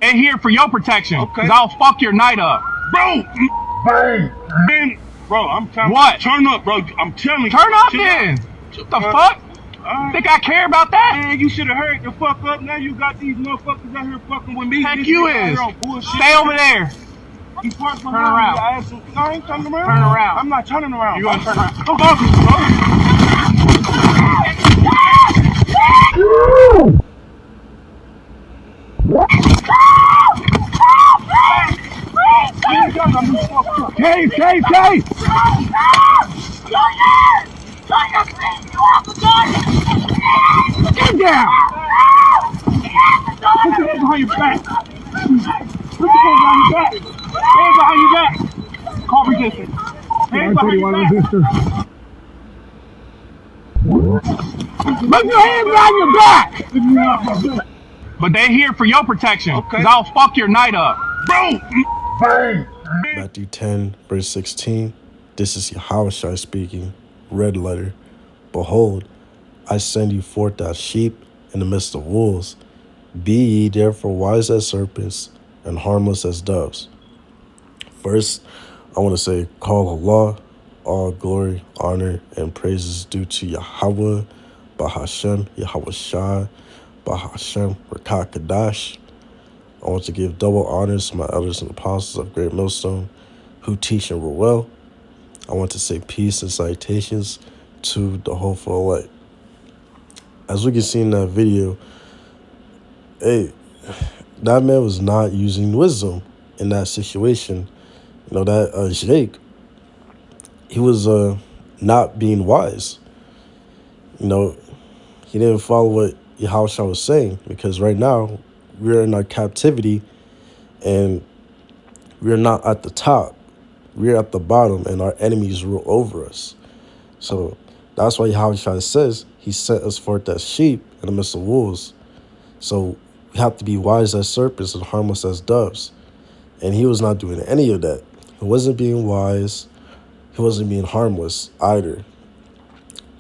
They're here for your protection. Okay. Cause I'll fuck your night up. Bro, man, bro, I'm telling you. What? Turn up, bro. I'm telling you. Turn up Chill then. out. What the fuck? Think I care about that? Man, you should have heard the fuck up. Now you got these motherfuckers out here fucking with me. Heck This you nigga out is. here on bullshit. Stay over there. He parked behind Turn around. me. I asked him, no, I ain't turning around. Turn around. I'm not turning around. You gonna turn around? Come on, bro. Cave! Get down! Put your hands behind your back. Put your hands behind your back. Hands behind your back. Call resistance. Hands behind your back. Put your hands behind your back. But they're here for your protection. Okay. Cause I'll fuck your night up. Bro! Bang! Matthew 10, verse 16. This is Yahushua speaking. Red letter. Behold, I send you forth as sheep in the midst of wolves. Be ye therefore wise as serpents and harmless as doves. First, I want to say, call Allah. All glory, honor, and praises due to Yahweh, Bahashem, Yahweh Shai, Bahashem, Rakah Kadash. I want to give double honors to my elders and apostles of Great Millstone who teach and rule well. I want to say peace and salutations to the hopeful elect. As we can see in that video, hey, that man was not using wisdom in that situation. You know, that Jake, he was not being wise. You know, he didn't follow what Yahushua was saying, because right now we're in our captivity and we're not at the top. We're at the bottom and our enemies rule over us. So that's why Yahushua says he sent us forth as sheep in the midst of wolves. So we have to be wise as serpents and harmless as doves. And he was not doing any of that. He wasn't being wise. He wasn't being harmless either.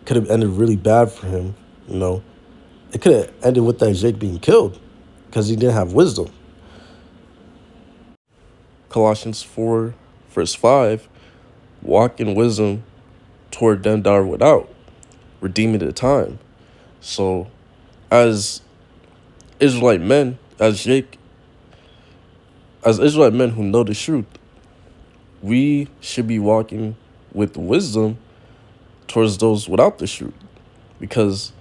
Could have ended really bad for him, you know. It could have ended with that Jake being killed because he didn't have wisdom. Colossians 4, verse 5, walk in wisdom toward them that are without, redeeming the time. So, as Israelite men, as Israelite men who know the truth, we should be walking with wisdom towards those without the truth, because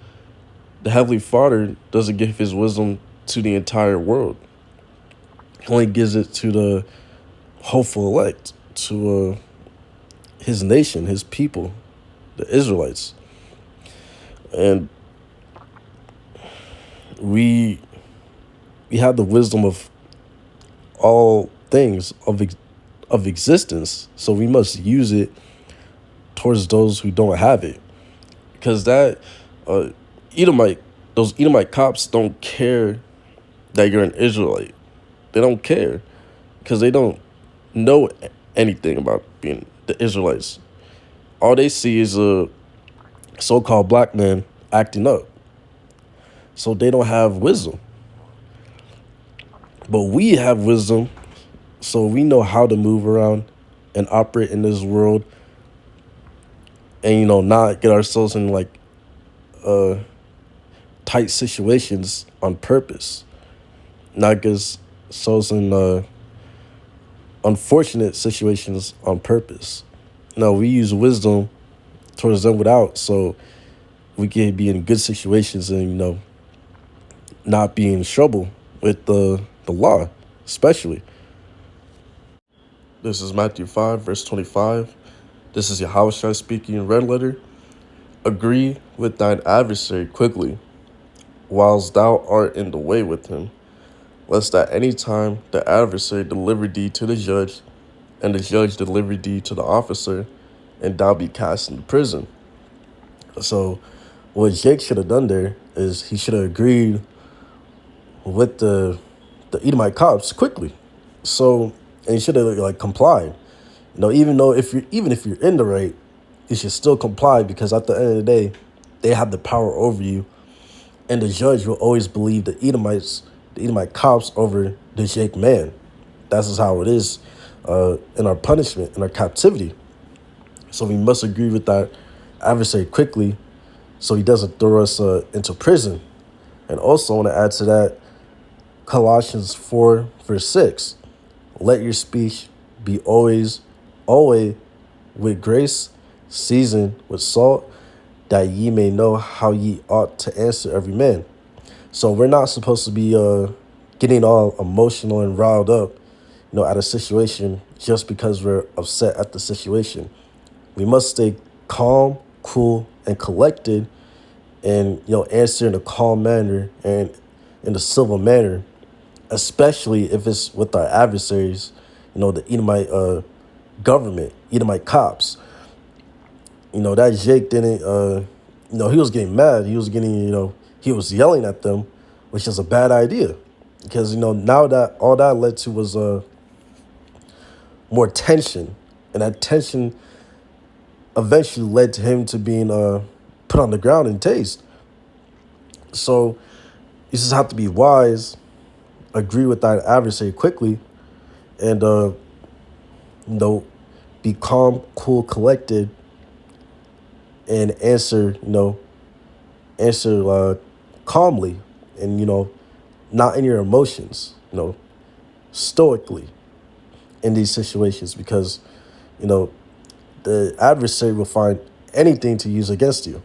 the Heavenly Father doesn't give his wisdom to the entire world. He only gives it to the hopeful elect, to his nation, his people, the Israelites. And we have the wisdom of all things of existence, so we must use it towards those who don't have it. Because that those Edomite cops don't care that you're an Israelite. They don't care because they don't know anything about being the Israelites. All they see is a so-called black man acting up. So they don't have wisdom. But we have wisdom, so we know how to move around and operate in this world and, you know, not get ourselves in like tight situations on purpose. Not get ourselves in unfortunate situations on purpose. No, we use wisdom towards them without, so we can be in good situations and, you know, not be in trouble with the law, especially. This is Matthew 5, verse 25. This is Yahushua speaking in red letter. Agree with thine adversary quickly, whilst thou art in the way with him, lest at any time the adversary deliver thee to the judge, and the judge deliver thee to the officer, and thou be cast into prison. So what Jake should have done there is he should have agreed with the Edomite cops quickly. So, and he should have like complied. You know, even if you're in the right, you should still comply, because at the end of the day, they have the power over you, and the judge will always believe the Edomites the Edomite cops over the Jake man. That's just how it is in our punishment, in our captivity. So we must agree with our adversary quickly so he doesn't throw us into prison. And also I want to add to that Colossians 4, verse 6. Let your speech be always with grace, seasoned with salt, that ye may know how ye ought to answer every man. So we're not supposed to be getting all emotional and riled up, at a situation just because we're upset at the situation. We must stay calm, cool, and collected, and answer in a calm manner and in a civil manner, especially if it's with our adversaries, the Edomite government, Edomite cops. That Jake didn't, he was getting mad. He was getting, he was yelling at them, which is a bad idea. Because, now that all that led to was more tension. And that tension eventually led to him to being put on the ground and tased. So you just have to be wise, agree with that adversary quickly, and, be calm, cool, collected, and answer calmly and, not in your emotions, stoically in these situations, because, the adversary will find anything to use against you.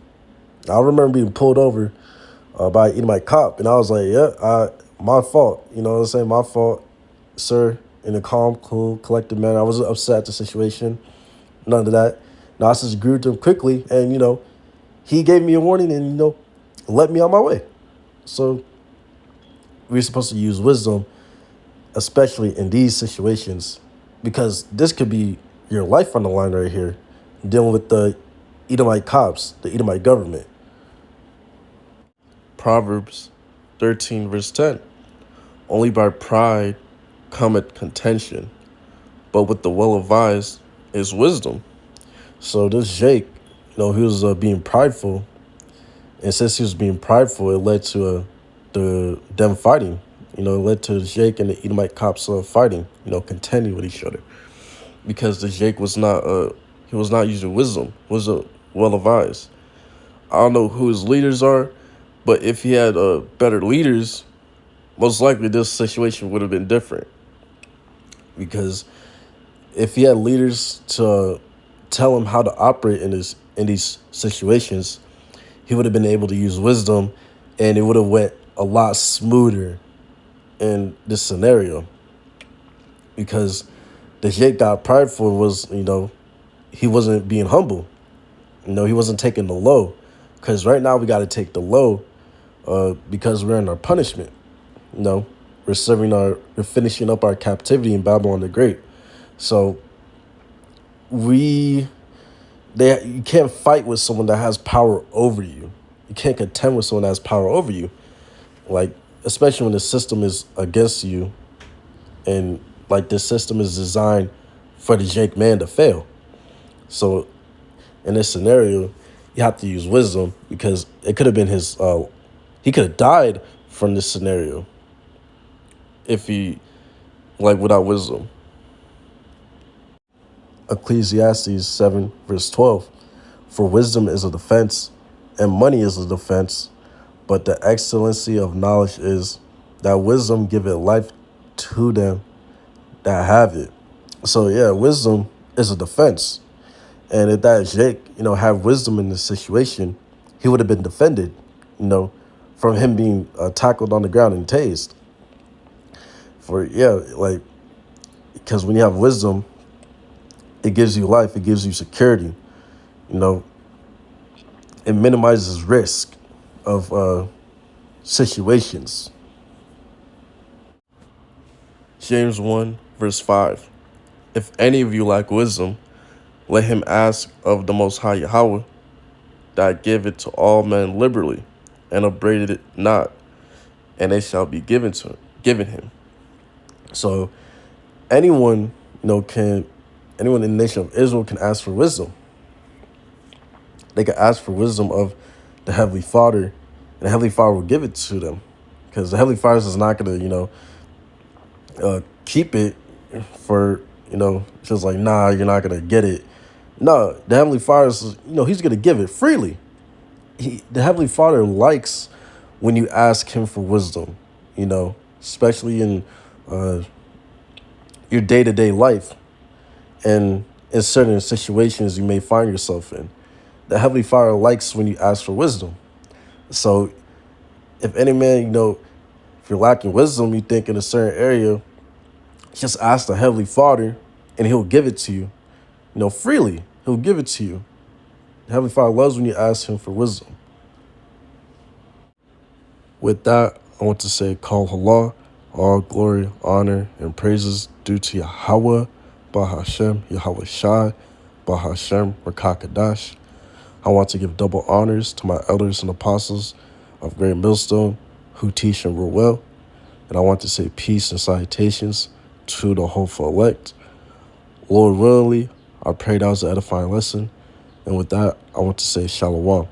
I remember being pulled over by an Edomite cop, and I was like, yeah, my fault. You know what I'm saying? My fault, sir, in a calm, cool, collected manner. I wasn't upset at the situation. None of that. Now, I just agreed with him quickly, and, he gave me a warning and, let me on my way. So we're supposed to use wisdom, especially in these situations, because this could be your life on the line right here, dealing with the Edomite cops, the Edomite government. Proverbs 13, verse 10. Only by pride cometh contention, but with the well-advised is wisdom. So this Jake, he was being prideful, and since he was being prideful, it led to them fighting. It led to Jake and the Edomite cops fighting, contending with each other, because the Jake was not using wisdom, wasn't well advised. I don't know who his leaders are, but if he had better leaders, most likely this situation would have been different. Because if he had leaders to tell him how to operate in these situations, he would have been able to use wisdom, and it would have went a lot smoother in this scenario. Because the Jake got prideful was, he wasn't being humble. He wasn't taking the low. Because right now we got to take the low because we're in our punishment. We're finishing up our captivity in Babylon the Great. So you can't fight with someone that has power over you. You can't contend with someone that has power over you. Like, especially when the system is against you, and like this system is designed for the Jake man to fail. So in this scenario, you have to use wisdom, because it could have been he could have died from this scenario if he, without wisdom. Ecclesiastes 7, verse 12. For wisdom is a defense, and money is a defense, but the excellency of knowledge is that wisdom giveth life to them that have it. So yeah, wisdom is a defense. And if that Jake, had wisdom in this situation, he would have been defended, from him being tackled on the ground and tased. Because when you have wisdom, it gives you life, it gives you security, it minimizes risk of situations. James 1, verse 5. If any of you lack wisdom, let him ask of the Most High Yahweh, that giveth to all men liberally, and upbraideth it not, and it shall be given him. So anyone, anyone in the nation of Israel can ask for wisdom. They can ask for wisdom of the Heavenly Father, and the Heavenly Father will give it to them, because the Heavenly Fathers is not going to, keep it for, just like, nah, you're not going to get it. No, the Heavenly Father is, he's going to give it freely. The Heavenly Father likes when you ask him for wisdom, especially in your day-to-day life and in certain situations you may find yourself in. The Heavenly Father likes when you ask for wisdom. So if any man, if you're lacking wisdom, you think in a certain area, just ask the Heavenly Father and he'll give it to you, freely. He'll give it to you. The Heavenly Father loves when you ask him for wisdom. With that, I want to say, Kal Halal, all glory, honor, and praises due to Yahweh, Bahashem, Yahweh Shai, Bahashem, Rakakadash. I want to give double honors to my elders and apostles of Great Millstone who teach and rule well. And I want to say peace and salutations to the hopeful elect. Lord willingly, I pray that was an edifying lesson. And with that, I want to say shalom.